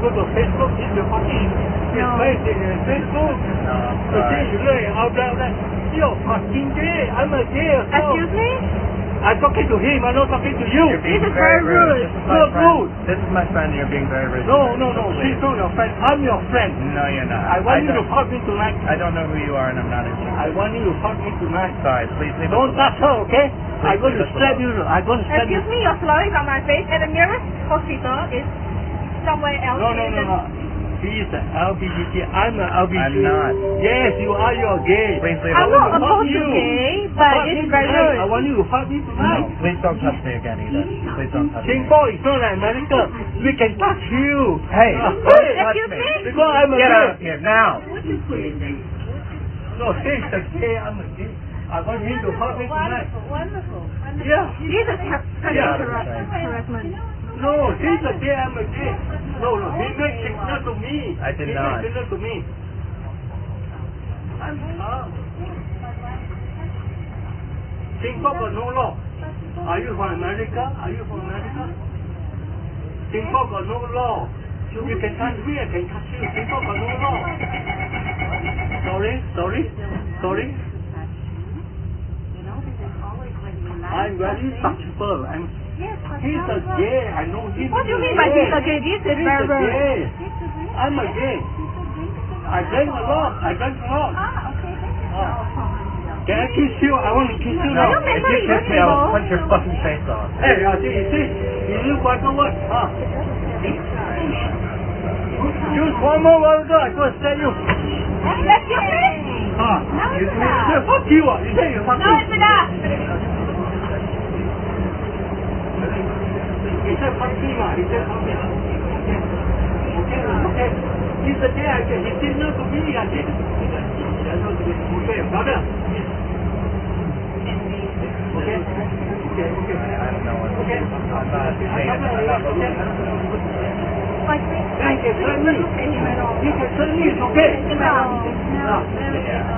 go to Facebook, if you're fucking Facebook. No, Okay, you look out there, you're fucking gay. I'm a gay. Excuse me? I'm talking to him, I'm not talking to you. You're being This is very rude. Not rude. This is my friend, you're being very rude. No, she's not your friend. I'm your friend. No, you're not. I want you to hug me tonight. I don't know who you are and I'm not interested. I want you to hug me tonight. Sorry, please leave Don't us touch her, okay? I'm going to leave us slap alone. you. I'm going to slap you. Excuse me, you're slurring on my face, and the nearest hospital is somewhere else. No. He's an LGBT. I'm an LGBT. I'm not. Yes, you are. You're gay. Please leave I'm us not alone. opposed to gay, but it's very I rude. want you to hug me No, tonight. please don't touch me again either. Please don't touch me. Singapore is not like America. We can touch you. Hey, don't touch Excuse me. me? Because I'm a Get gay. out of here now. No, he's a gay. I'm a gay. I want him to hug me tonight. Wonderful. Yeah. This is Yeah. harassment. No, he's a gay. I'm a gay. No, he makes signal to me. I did not. He makes signal to me. Singapore got no law. Are you from America? Are you from America? Singapore got no law. You can touch me, I can touch you. Singapore got no law. Sorry. I'm very touchable. He's a gay. I know he's What do you mean by he's a gay? This is He's very a rude. gay. I'm a gay. I drank a lot. Can I kiss you? I want to kiss you now. Are you If you kiss me, I will punch your fucking face off. Hey, see, you look like a what? Use one more word, I go send you. Excuse me? You say fuck you, you say you fuck No, you. it's not. He said fuck me, he said fuck me. Okay. He's a gay, he did not to me, I did. Okay, brother. Okay. I don't know what to do. I'm not saying it. I'm not looking. You can tell me. You can tell me it's okay.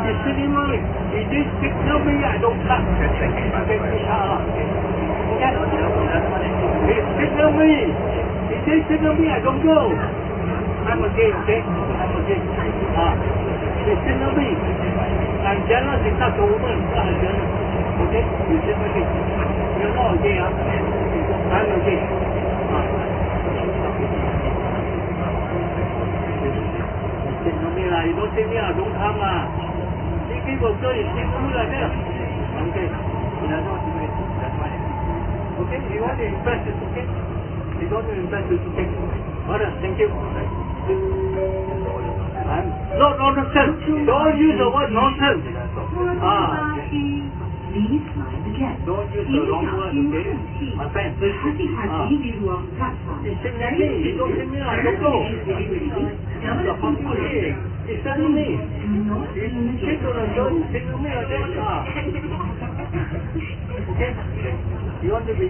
You silly money. He did signal me, I don't touch. You're thinking about it. He signal me. He did signal me, I don't go. I'm a gay, okay? I'm a gay. He signal me. I'm jealous, it's not a woman. I'm jealous. Okay? You signal me. You're not a gay, I'm a gay. Signal me lah. You don't signal me, I don't come lah. These people girl is signal me like that. Okay. Okay, you want to impress, it's okay. You don't want to impress, it's okay. Alright, thank you. Not nonsense. Don't use the word nonsense. Please mind the gap. Don't use the wrong word, okay? My friend. The happy view on platform. He signal me. He don't signal me, I don't go. That's the fucking thing. He signal me. He signal the girl, he signal me like that. Okay? You want to be...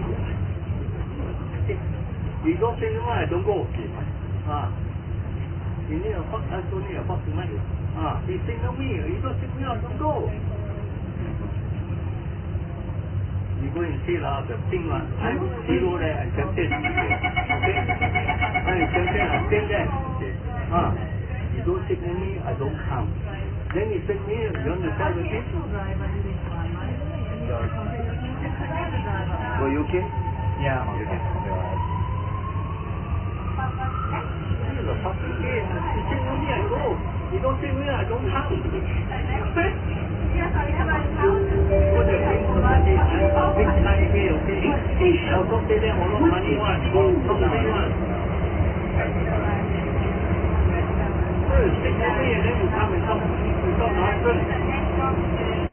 You don't signal me, I don't go. You need a fuck, I don't need a fuck tonight. He signal me, you don't signal me, I don't go. You go and see lah, the thing lah. I'm zero there, I accepted. Okay? I accepted, I stand there. You don't signal me, I don't come. Then you signal me, you want to tell the thing? Were you okay? Yeah, I'm okay. You're the fucking gay. You signal me, I go. You don't signal me, I don't come. What the thing for that is, I'm big time gay, okay? I'll go pay them a lot of money one. Don't pay one. First, signal me and then you come and talk. You talk nonsense.